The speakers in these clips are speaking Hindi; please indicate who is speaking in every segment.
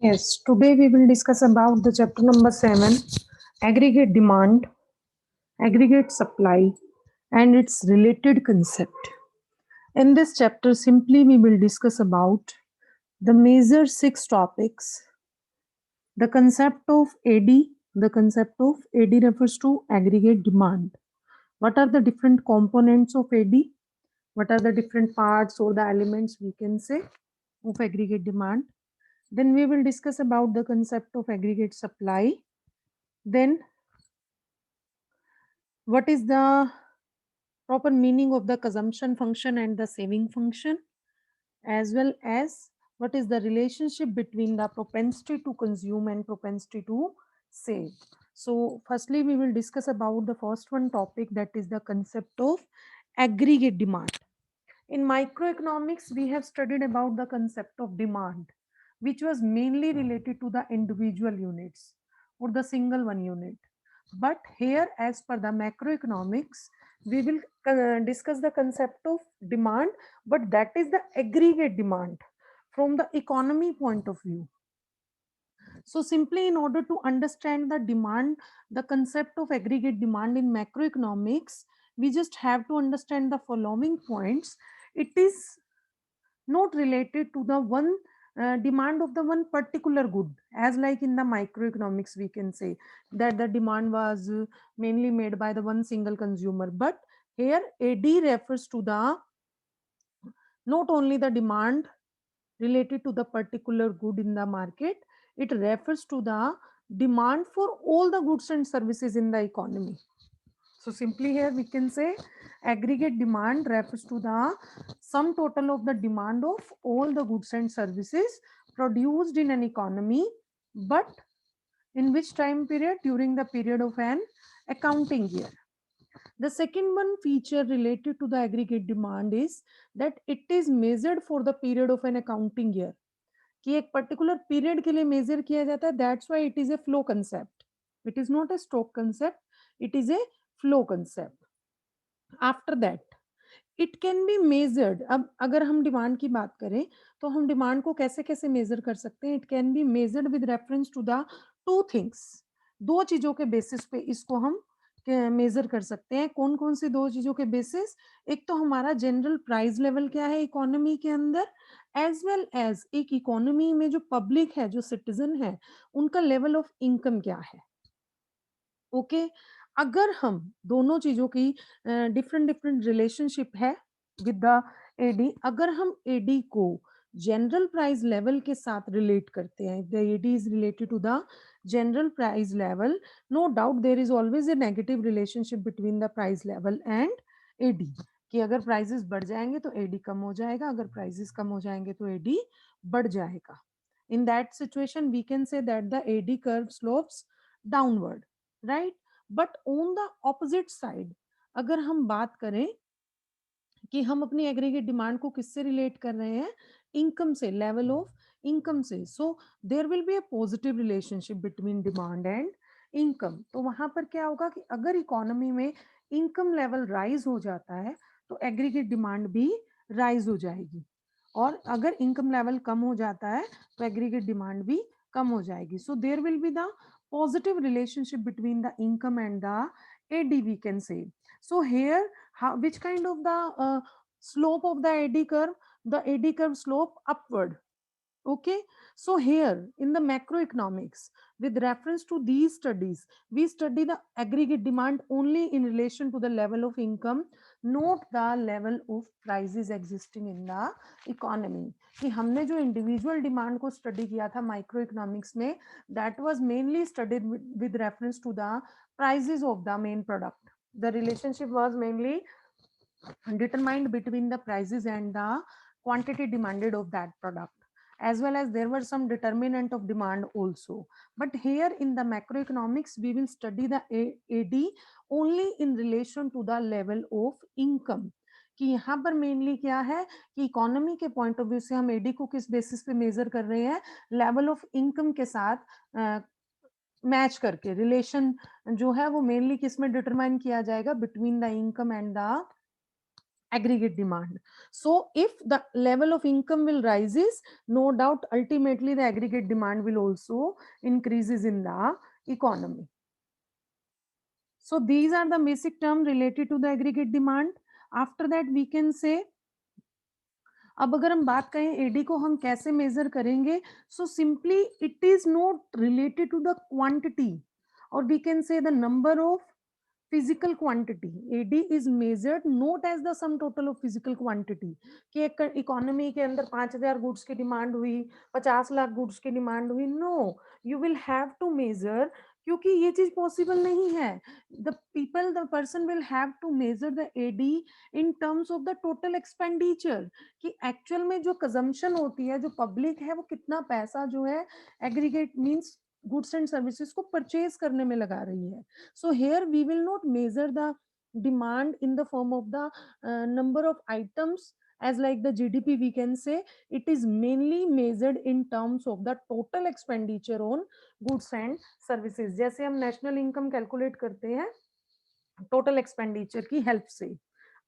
Speaker 1: Yes, today we will discuss about the chapter number 7, aggregate demand, aggregate supply, and its related concept. In this chapter, simply we will discuss about the major 6 topics. The concept of AD, the concept of AD refers to aggregate demand. What are the different components of AD? What are the different parts or the elements we can say of aggregate demand? Then we will discuss about the concept of aggregate supply. Then what is the proper meaning of the consumption function and the saving function, as well as what is the relationship between the propensity to consume and propensity to save. So firstly we will discuss about the first one topic, that is the concept of aggregate demand. In microeconomics we have studied about the concept of demand, which was mainly related to the individual units or the single one unit. But here, as per the macroeconomics, we will discuss the concept of demand, but that is the aggregate demand from the economy point of view. So simply in order to understand the demand, the concept of aggregate demand in macroeconomics, we just have to understand the following points. It is not related to the one demand of the one particular good, as like in the microeconomics we can say that the demand was mainly made by the one single consumer. But here AD refers to the not only the demand related to the particular good in the market, it refers to the demand for all the goods and services in the economy. So simply here we can say aggregate demand refers to the sum total of the demand of all the goods and services produced in an economy, but in which time period? During the period of an accounting year. The second one feature related to the aggregate demand is that it is measured for the period of an accounting year. कि एक पर्टिकुलर पीरियड के लिए मेजर किया जाता है, that's why it is a flow concept. It is not a stock concept, it is a flow concept. After that it can be measured. अब अगर हम डिमांड की बात करें तो हम डिमांड को कैसे कैसे मेजर कर सकते हैं? It can be measured with reference to the two things. दो चीजों के बेसिस पे इसको हम मेजर कर सकते हैं. कौन कौन सी दो चीजों के बेसिस? एक तो हमारा जनरल प्राइस लेवल क्या है इकोनॉमी के अंदर, एज वेल एज एक इकोनॉमी में जो पब्लिक है, जो सिटीजन है, उनका लेवल ऑफ इनकम क्या है. ओके अगर हम दोनों चीजों की डिफरेंट डिफरेंट रिलेशनशिप है विद द एडी, अगर हम एडी को जनरल प्राइस लेवल के साथ रिलेट करते हैं, the AD is related to the general price level, no doubt there is always a negative relationship between the price level and AD. कि अगर प्राइसेस बढ़ जाएंगे तो एडी कम हो जाएगा, अगर प्राइसेस कम हो जाएंगे तो एडी बढ़ जाएगा. in that situation we can say that the AD curve slopes downward, right? But on the opposite side, अगर हम बात करें कि हम अपनी एग्रीगेट डिमांड को किससे रिलेट कर रहे हैं? इनकम से, लेवल ऑफ इनकम से. So there will be a positive relationship between demand and income. तो वहां पर क्या होगा कि अगर इकोनॉमी में इनकम लेवल राइज हो जाता है तो एग्रीगेट डिमांड भी राइज हो जाएगी, और अगर इनकम लेवल कम हो जाता है तो एग्रीगेट डिमांड भी कम हो जाएगी. So there will be the positive relationship between the income and the AD, we can say. So here, which kind of the slope of the AD curve? The AD curve slope upward. Okay, so here in the macroeconomics, with reference to these studies, we study the aggregate demand only in relation to the level of income, not the level of prices existing in the economy. कि हमने जो इंडिविजुअल डिमांड को स्टडी किया था माइक्रो इकोनॉमिक्स में, that was mainly studied with reference to the prices of the main product. The relationship was mainly determined between the prices and the quantity demanded of that product, as well as there were some determinant of demand also. But here in the macroeconomics we will study the AD only in relation to the level of income. कि यहाँ पर मेनली क्या है कि इकोनॉमी के पॉइंट ऑफ व्यू से हम एडी को किस बेसिस पे मेजर कर रहे हैं? लेवल ऑफ इनकम के साथ मैच करके. रिलेशन जो है वो मेनली किस में डिटरमाइन किया जाएगा? Between the income and the aggregate demand. So if the level of income will rises, no doubt ultimately the aggregate demand will also increases in the economy. So these are the basic terms related to the aggregate demand. After that we can say, अब अगर हम बात करें एडी को हम कैसे मेजर करेंगे, so simply it is not related to the quantity, और we can say the number of physical quantity. AD is measured not as the sum total of physical quantity, कि एक इकोनॉमी के अंदर 5,000 गुड्स की डिमांड हुई, 50 लाख गुड्स की डिमांड हुई. No, you will have to measure, क्योंकि ये चीज पॉसिबल नहीं है. The person will have to measure the AD in terms of the total expenditure, कि एक्चुअल में जो कंजम्पशन होती है, जो पब्लिक है, वो कितना पैसा जो है aggregate means goods and services को परचेज करने में लगा रही है. So here we will not measure the demand in the form of the number of items as like the GDP. We can say it is mainly measured in terms of the total expenditure on goods and services. जैसे हम national income calculate करते हैं total expenditure की help से.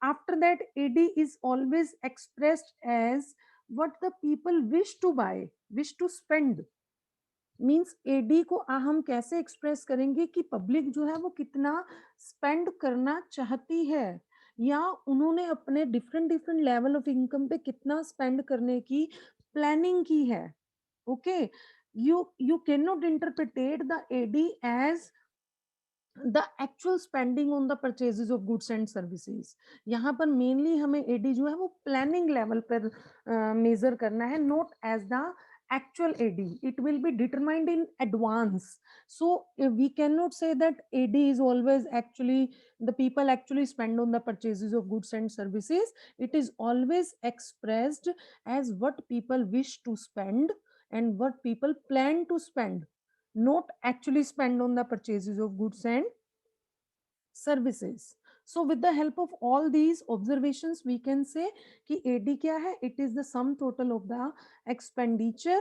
Speaker 1: After that, AD is always expressed as what the people wish to buy, wish to spend. Means AD को हम कैसे एक्सप्रेस करेंगे कि पब्लिक जो है वो कितना स्पेंड करना चाहती है, या उन्होंने अपने different different level of income पे कितना स्पेंड करने की प्लानिंग की है. Okay, you can not interpret the AD as the actual spending on the purchases of goods and services. यहाँ पर मेनली हमें एडी जो है वो प्लानिंग लेवल पर मेजर करना है, not as the actual AD. It will be determined in advance. So we cannot say that AD is always actually the people actually spend on the purchases of goods and services. It is always expressed as what people wish to spend and what people plan to spend, not actually spend on the purchases of goods and services. So with the help of all these observations, we can say कि AD क्या है? It is the sum total of the expenditure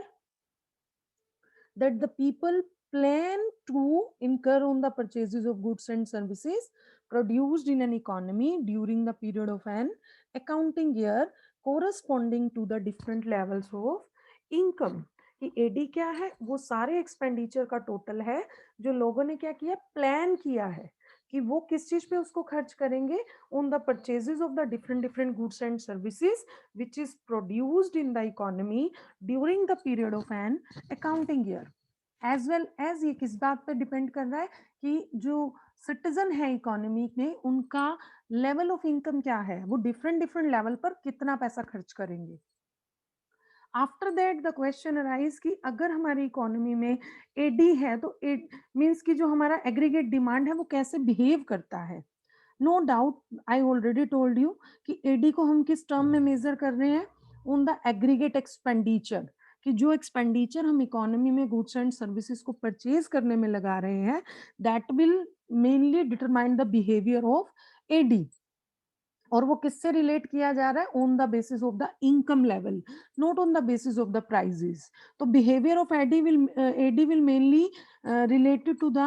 Speaker 1: that the people plan to incur on the purchases of goods and services produced in an economy during the period of an accounting year corresponding to the different levels of income. कि एडी क्या है? वो सारे एक्सपेंडिचर का टोटल है जो लोगों ने क्या किया, प्लान किया है कि वो किस चीज पे उसको खर्च करेंगे, on the purchases of the different different goods and services which is produced in the economy during the period of an accounting year. As well as ये किस बात पर डिपेंड कर रहा है कि जो सिटीजन है इकोनॉमी में उनका लेवल ऑफ इनकम क्या है, वो डिफरेंट डिफरेंट लेवल पर कितना पैसा खर्च करेंगे. After that the question arise कि अगर हमारी इकोनॉमी में एडी है तो एड मींस कि जो हमारा एग्रीगेट डिमांड है वो कैसे बिहेव करता है. No doubt I already told you कि एडी को हम किस टर्म में मेजर कर रहे हैं, ऑन द एग्रीगेट एक्सपेंडिचर, कि जो एक्सपेंडिचर हम इकोनॉमी में गुड्स एंड सर्विसेज को परचेज करने में लगा रहे हैं, that will mainly determine the behaviour of AD. और वो किससे रिलेट किया जा रहा है, on the basis of the income level, not on the basis of the prices. तो behaviour of AD will mainly related to the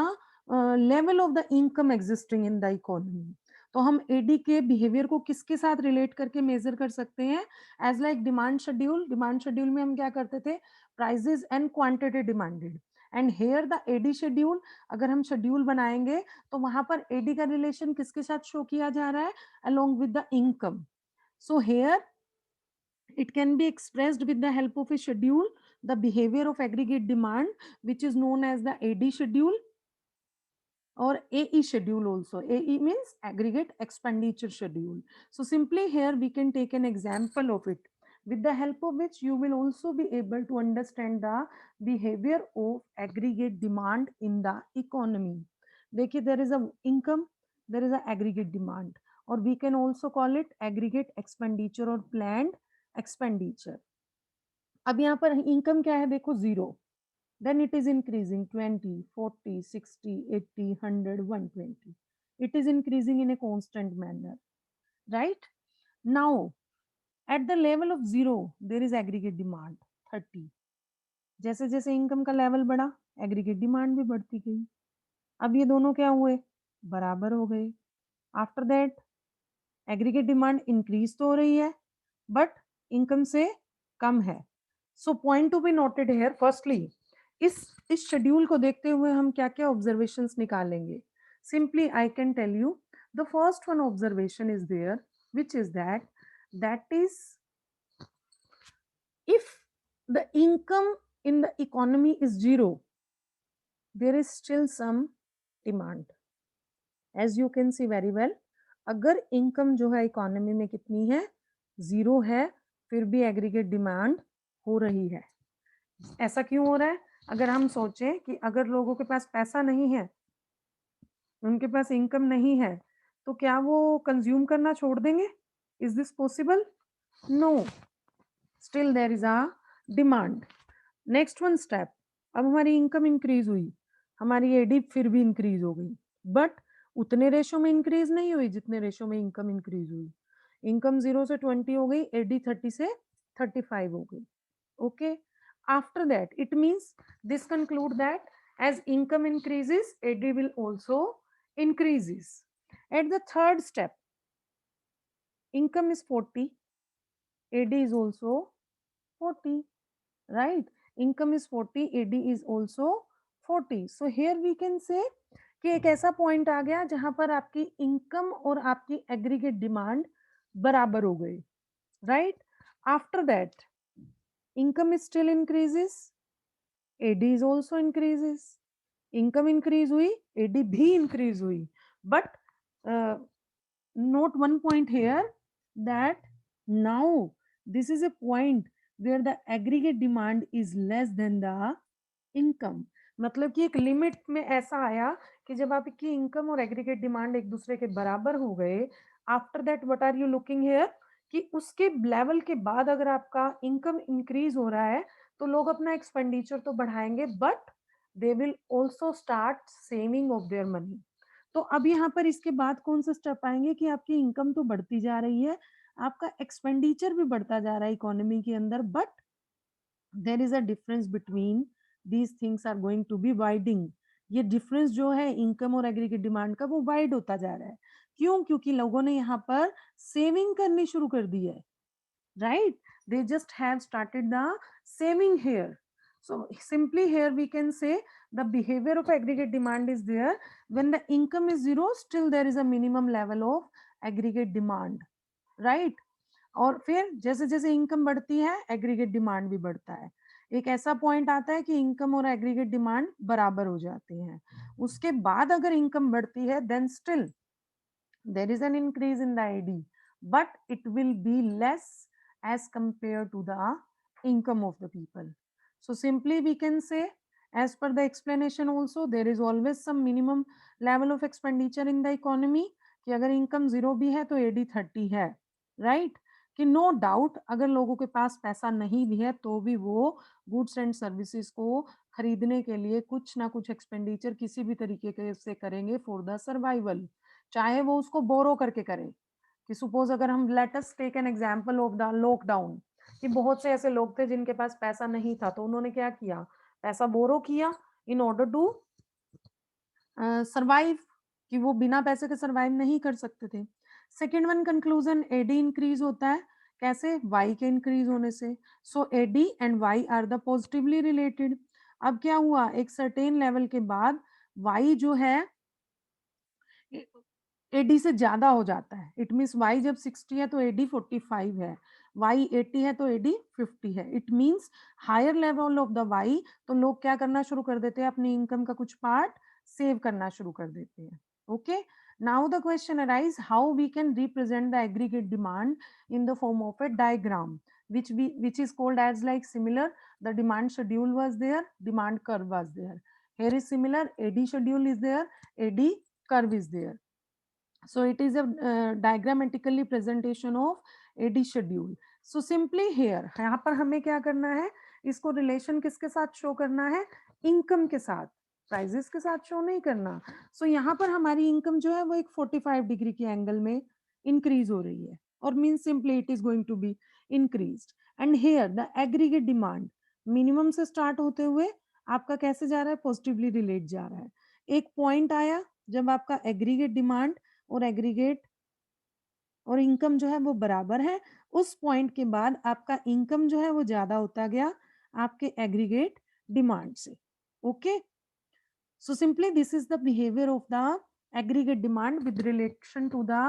Speaker 1: level of the income existing in the economy. तो हम एडी के बिहेवियर को किसके साथ रिलेट करके मेजर कर सकते हैं, as like demand schedule. Demand schedule में हम क्या करते थे, prices and quantity demanded, and here the AD schedule. अगर हम शेड्यूल बनाएंगे तो वहां पर एडी का रिलेशन किसके साथ शो किया जा रहा है, along with the income. So here it can be expressed with the help of a schedule, the behavior of aggregate demand, which is known as the AD schedule or AE schedule also. AE means aggregate expenditure schedule. So simply here we can take an example of it, with the help of which you will also be able to understand the behavior of aggregate demand in the economy. देखिए, there is a income, there is a aggregate demand, or we can also call it aggregate expenditure or planned expenditure. अब यहाँ पर इनकम क्या है, देखो, zero. Then it is increasing 20, 40, 60, 80, 100, 120. It is increasing in a constant manner, right? Now, at the level of zero, there is aggregate demand 30. जैसे जैसे इनकम का लेवल बढ़ा, एग्रीगेट डिमांड भी बढ़ती गई. अब ये दोनों क्या हुए, बराबर हो गए. After that aggregate demand increase तो हो रही है बट इनकम से कम है। So point to be noted here, firstly इस शेड्यूल को देखते हुए हम क्या क्या ऑब्जर्वेशंस निकालेंगे। Simply I can tell you the first one observation is there which is that is if the income in the economy is zero, there is still some demand. As you can see very well, अगर इनकम जो है इकोनॉमी में कितनी है, जीरो है, फिर भी एग्रीगेट डिमांड हो रही है। ऐसा क्यों हो रहा है? अगर हम सोचें कि अगर लोगों के पास पैसा नहीं है, उनके पास इनकम नहीं है, तो क्या वो कंज्यूम करना छोड़ देंगे? Is this possible? No, still there is a demand. Next one step, अब हमारी इनकम इंक्रीज हुई, हमारी एडी फिर भी इंक्रीज हो गई, बट उतने रेशो में इंक्रीज नहीं हुई जितने रेशो में इनकम इंक्रीज हुई। इनकम 0 से 20 हो गई, एडी 30 से 35 हो गई। Okay, after that it means this conclude that as income increases, AD will also increases. At the third step, income is 40, AD is also 40, right? Income is 40, AD is also 40. So here we can say कि एक ऐसा पॉइंट आ गया जहां पर आपकी इनकम और आपकी एग्रीगेट डिमांड बराबर हो गई, right? After that income still increases, AD is also increases. Income increase हुई, एडी भी इंक्रीज हुई, but note one point here that now this is a point where the aggregate demand is less than the income. मतलब कि एक लिमिट में ऐसा आया कि जब आपकी इनकम और एग्रीगेट डिमांड एक दूसरे के बराबर हो गए, after that what are you looking here, कि उसके लेवल के बाद अगर आपका इनकम इंक्रीज हो रहा है तो लोग अपना एक्सपेंडिचर तो बढ़ाएंगे but they will also start saving of their money. तो अब यहाँ पर इसके बाद कौन सा स्टेप आएंगे कि आपकी इनकम तो बढ़ती जा रही है, आपका एक्सपेंडिचर भी बढ़ता जा रहा है इकोनॉमी के अंदर, but there is a difference between these things are going to be widening. ये डिफरेंस जो है इनकम और एग्रीगेट डिमांड का वो वाइड होता जा रहा है। क्यों? क्योंकि लोगों ने यहाँ पर सेविंग करनी शुरू कर दी है, right? They just have started the saving here. So simply here we can say the behavior of aggregate demand is there when the income is zero, still there is a minimum level of aggregate demand, right? और फिर जैसे जैसे इनकम बढ़ती है एग्रीगेट डिमांड भी बढ़ता है। एक ऐसा पॉइंट आता है कि इनकम और एग्रीगेट डिमांड बराबर हो जाती हैं। उसके बाद अगर इनकम बढ़ती है then still there is an increase in the ID, but it will be less as compared to the income of the people. So simply we can say, as per the explanation also, there is always some minimum level of expenditure in the economy, कि अगर इनकम जीरो भी है तो एडी 30 है, राइट? कि नो डाउट अगर लोगों के पास पैसा नहीं भी है तो भी वो गुड्स एंड सर्विसेज को खरीदने के लिए कुछ ना कुछ एक्सपेंडिचर किसी भी तरीके से करेंगे फॉर द सर्वाइवल, चाहे वो उसको बोरो करके करें। कि सपोज अगर हम let us take an example of the lockdown, कि बहुत से ऐसे लोग थे जिनके पास पैसा नहीं था तो उन्होंने क्या किया, पैसा बोरो किया इन ऑर्डर टू सर्वाइव, कि वो बिना पैसे के सर्वाइव नहीं कर सकते थे। Second one conclusion, AD increase होता है कैसे? वाई के इंक्रीज होने से। So AD and Y are the positively related. अब क्या हुआ, एक सर्टेन लेवल के बाद वाई जो है एडी से ज्यादा हो जाता है। इट मीन्स वाई जब 60 है तो एडी 45 है, वाई 80 है तो एडी 50 है। It means higher level of the Y, तो लोग क्या करना शुरू कर देते हैं, अपनी इनकम का कुछ पार्ट सेव करना शुरू कर देते हैं। Okay, now the question arise how we can represent the aggregate demand in the form of a diagram which is called as like similar, the demand schedule was there, demand curve was there. Here is similar, AD schedule is there, AD curve is there. So it is a diagrammatically presentation of AD schedule. So simply here यहाँ पर हमें क्या करना है, इसको रिलेशन किसके साथ शो करना है, इनकम के साथ, प्राइजेस के साथ शो नहीं करना। सो यहाँ पर हमारी इनकम जो है वो एक 45 डिग्री के एंगल में इंक्रीज हो रही है, और mean simply it is going to be increased. And here the aggregate demand minimum से स्टार्ट होते हुए आपका कैसे जा रहा है, पॉजिटिवली रिलेट जा रहा है। एक पॉइंट आया जब आपका एग्रीगेट डिमांड और एग्रीगेट और इनकम जो है वो बराबर है, उस पॉइंट के बाद आपका इनकम जो है वो ज्यादा होता गया आपके एग्रीगेट डिमांड से. Okay, so simply this is the behavior of the aggregate demand with relation to the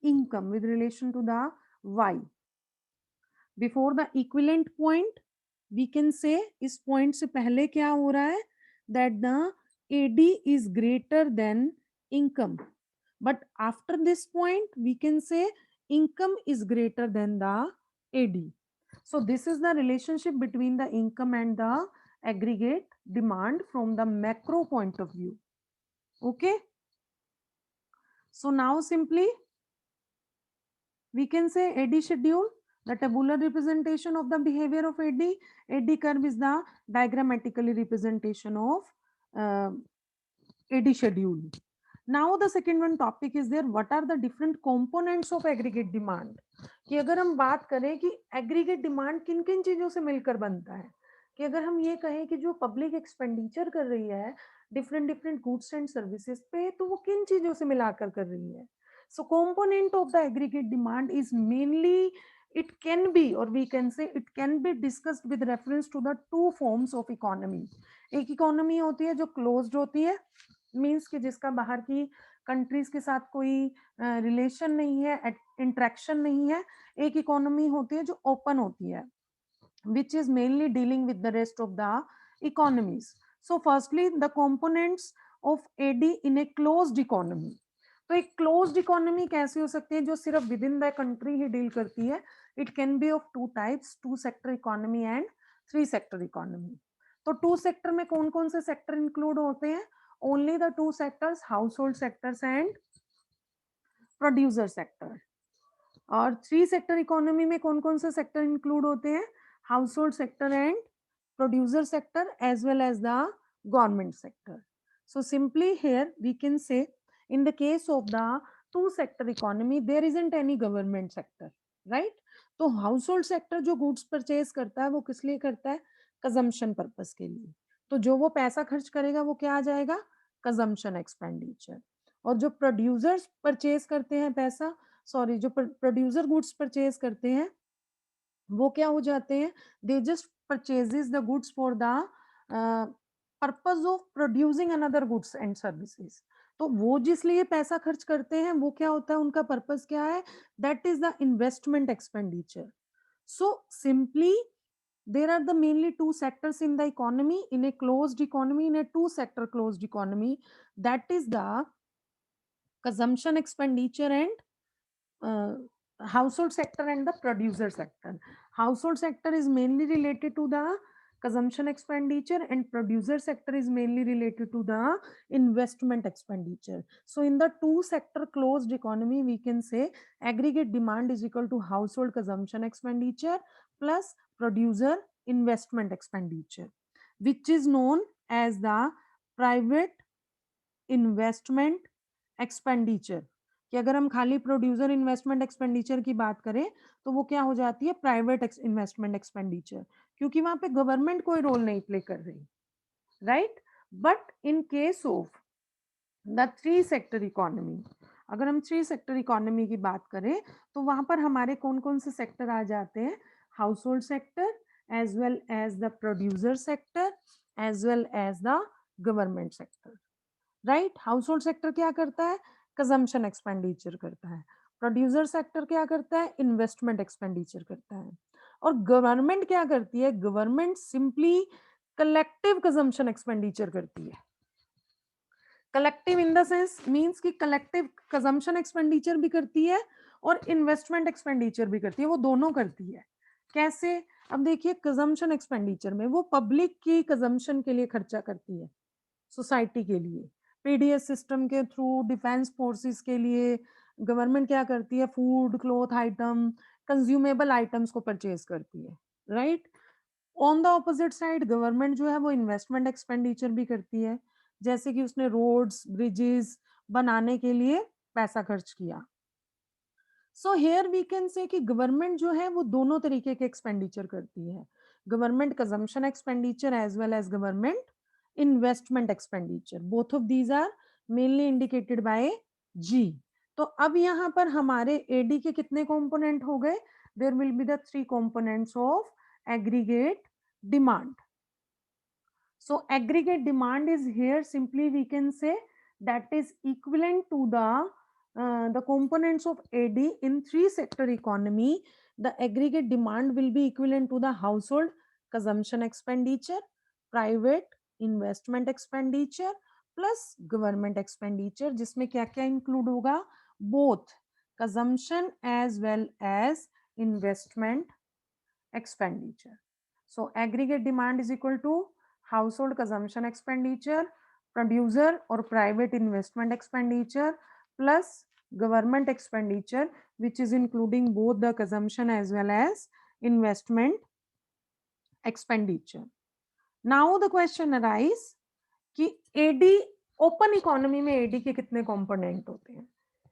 Speaker 1: income, with relation to the y. Before the equivalent point, we can say इस point से पहले क्या हो रहा है, that the AD is greater than income. But after this point, we can say income is greater than the AD. So this is the relationship between the income and the aggregate demand from the macro point of view. Okay, so now simply we can say AD schedule, the tabular representation of the behavior of AD. AD curve is the diagrammatically representation of AD schedule. Now the second one topic is there, what are the different components of aggregate demand. कि अगर हम बात करें कि aggregate demand किन किन चीजों से मिलकर बनता है, कि अगर हम ये कहें कि जो पब्लिक एक्सपेंडिचर कर रही है different different goods and services पे, तो वो किन चीजों से मिलाकर कर रही है. So component of the aggregate demand is mainly, it can be, or we can say it can be discussed with reference to the two forms of economy. एक इकोनॉमी होती है जो क्लोज्ड होती है, मीन्स कि जिसका बाहर की कंट्रीज के साथ कोई रिलेशन नहीं है, इंटरेक्शन नहीं है. एक इकोनॉमी होती है जो ओपन होती है, which is mainly dealing with the rest of the economies. So firstly, the components of AD in a closed economy. तो एक क्लोज्ड इकोनॉमी कैसी हो सकती है, जो सिर्फ विद इन द कंट्री ही डील करती है. It can be of two types, two sector economy and three sector economy. तो टू सेक्टर में कौन कौन से सेक्टर इंक्लूड होते हैं, only the two sectors, household sectors and producer sector. और थ्री सेक्टर इकोनॉमी में कौन कौन से सेक्टर इंक्लूड होते हैं, household sector and producer sector as well as the government sector. So simply here we can say, in the case of the two sector economy, there isn't any government sector, right? तो हाउस होल्ड सेक्टर जो गुड्स परचेज करता है वो किस लिए करता है, कंजम्पशन पर्पस के लिए. तो जो वो पैसा खर्च करेगा वो क्या आ जाएगा, कंजम्पशन एक्सपेंडिचर. और जो प्रोड्यूसर्स परचेज करते हैं पैसा, सॉरी, जो प्रोड्यूसर गुड्स परचेज करते हैं वो क्या हो जाते हैं, they just purchases the goods for the purpose of producing another goods and services. तो वो जिस लिए पैसा खर्च करते हैं वो क्या होता है, उनका पर्पस क्या है, that is the investment expenditure. So simply there are the mainly two sectors in the economy, in a closed economy, in a two sector closed economy, that is the consumption expenditure and household sector and the producer sector. Household sector is mainly related to the consumption expenditure and producer sector is mainly related to the investment expenditure. So in the two sector closed economy, we can say aggregate demand is equal to household consumption expenditure plus producer investment expenditure, which is known as the private investment expenditure. कि अगर हम खाली प्रोड्यूसर इन्वेस्टमेंट एक्सपेंडिचर की बात करें तो वो क्या हो जाती है, प्राइवेट इन्वेस्टमेंट एक्सपेंडिचर, क्योंकि वहां पे गवर्नमेंट कोई रोल नहीं प्ले कर रही, right. But in case of the three sector economy, अगर हम थ्री सेक्टर इकोनॉमी की बात करें तो वहां पर हमारे कौन कौन से सेक्टर आ जाते हैं, household sector as well as the producer sector as well as the government sector, right. Household sector क्या करता है, कंजम्पशन एक्सपेंडिचर करता है. प्रोड्यूसर सेक्टर क्या करता है, इन्वेस्टमेंट एक्सपेंडिचर करता है. और गवर्नमेंट क्या करती है, government simply collective consumption expenditure करती है. Collective in the sense means कि कलेक्टिव कंजम्पशन एक्सपेंडिचर भी करती है और इन्वेस्टमेंट एक्सपेंडिचर भी करती है, वो दोनों करती है. कैसे, अब देखिए कंजम्पशन एक्सपेंडिचर में वो पब्लिक की कंजम्पशन के लिए खर्चा करती है, सोसाइटी के लिए. पीडीएस सिस्टम के थ्रू डिफेंस फोर्सेस के लिए गवर्नमेंट क्या करती है, food, cloth item, consumable items को परचेज करती है, right. On the opposite side government जो है वो इन्वेस्टमेंट एक्सपेंडिचर भी करती है, जैसे कि उसने रोड्स ब्रिजेस बनाने के लिए पैसा खर्च किया. सो हेयर वी कैन से कि गवर्नमेंट जो है वो दोनों तरीके के एक्सपेंडिचर करती है, government consumption expenditure as well as government investment expenditure. Both of these are mainly indicated by G. तो अब यहाँ पर हमारे एडी के कितने कंपोनेंट हो गए? There will be the 3 components of aggregate demand. So aggregate demand is here, simply we can say that is equivalent to the components of AD in 3-sector economy. The aggregate demand will be equivalent to the household consumption expenditure, private investment expenditure plus government expenditure, जिसमें क्या क्या include होगा? Both consumption as well as investment expenditure. So aggregate demand is equal to household consumption expenditure, producer or private investment expenditure plus government expenditure, which is including both the consumption as well as investment expenditure. Now the question arises कि एडी ओपन इकोनॉमी में एडी के कितने कंपोनेंट होते हैं?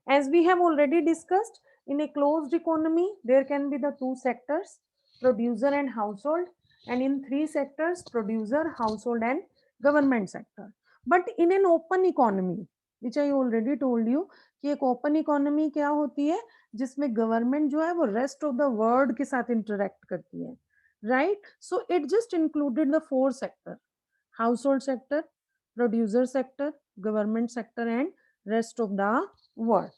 Speaker 1: As we have already discussed, in a closed economy there can be the 2 sectors, producer and household, and in 3 sectors, producer, household and government sector. But in an open economy, which I already told you कि एक ओपन इकोनॉमी क्या होती है? जिसमें गवर्नमेंट जो है वो रेस्ट ऑफ द वर्ल्ड के साथ इंटरेक्ट करती है, right? So it just included the 4 sector: household sector, producer sector, government sector and rest of the world.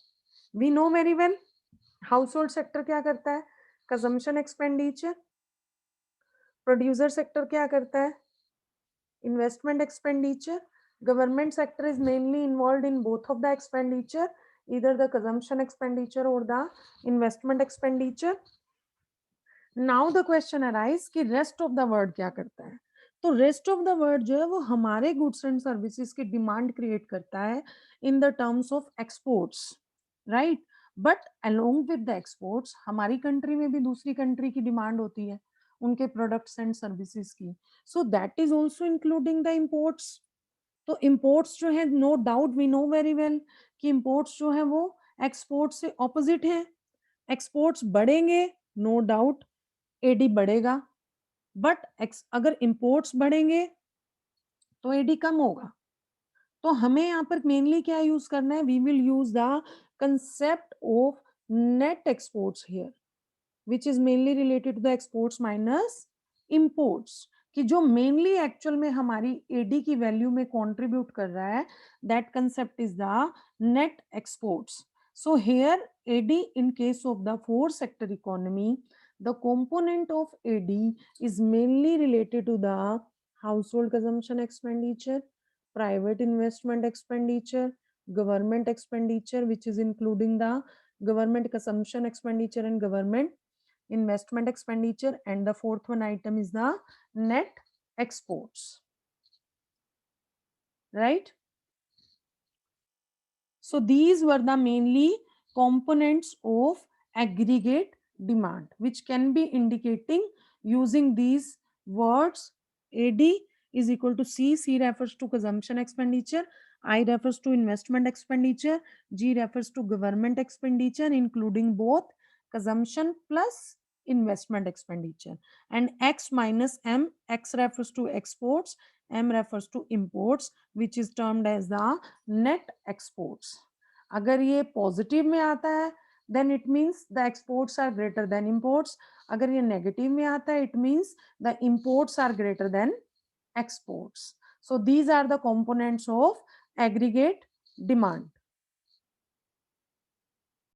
Speaker 1: We know very well household sector क्या करता है? Consumption expenditure. Producer sector क्या करता है? Investment expenditure. Government sector is mainly involved in both of the expenditure, either the consumption expenditure or the investment expenditure. Now the question arise कि रेस्ट ऑफ द वर्ल्ड क्या करता है? तो रेस्ट ऑफ द वर्ल्ड जो है वो हमारे गुड्स एंड सर्विसेज की डिमांड क्रिएट करता है in the terms of exports, right? But along with the exports हमारी कंट्री में भी दूसरी कंट्री की डिमांड होती है उनके प्रोडक्ट्स एंड सर्विसेज की, so that is also including the imports. तो इम्पोर्ट्स जो है, no doubt we know very well कि इम्पोर्ट्स जो है वो एक्सपोर्ट से ऑपोजिट है. एक्सपोर्ट्स बढ़ेंगे, नो डाउट एडी बढ़ेगा, बट अगर इंपोर्ट्स बढ़ेंगे तो एडी कम होगा. तो हमें यहाँ पर मेनली क्या यूज करना है? We will use the concept of net exports here, which is mainly related to the exports minus imports, कि जो मेनली एक्चुअल में हमारी एडी की वैल्यू में कंट्रीब्यूट कर रहा है, that concept is the net exports. So here AD in case of the 4-sector economy, the component of AD is mainly related to the household consumption expenditure, private investment expenditure, government expenditure, which is including the government consumption expenditure and government investment expenditure, and the 4th one item is the net exports, right? So these were the mainly components of aggregate demand, which can be indicating using these words. AD is equal to C. C refers to consumption expenditure, I refers to investment expenditure, G refers to government expenditure including both consumption plus investment expenditure, and X minus M. X refers to exports, M refers to imports, which is termed as the net exports. अगर ये पॉजिटिव में आता है then it means the exports are greater than imports. अगर ये नेगेटिव में आता है it means the imports are greater than exports. So these are the components of aggregate demand.